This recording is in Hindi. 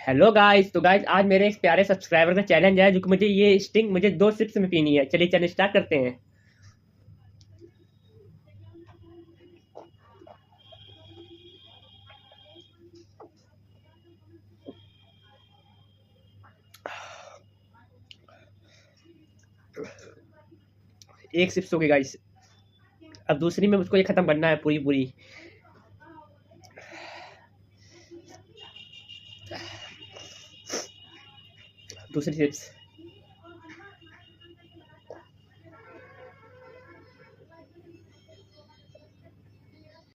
Hello guys. तो गाइस आज मेरे एक प्यारे सब्सक्राइबर का चैलेंज है जो कि मुझे ये स्टिंग मुझे 2 सिप्स में पीनी है। चलिए चलिए स्टार्ट करते हैं। एक सिप्स हो गई गाइस। अब दूसरी में मुझको ये खत्म करना है पूरी पूरी। दूसरी सिप्स।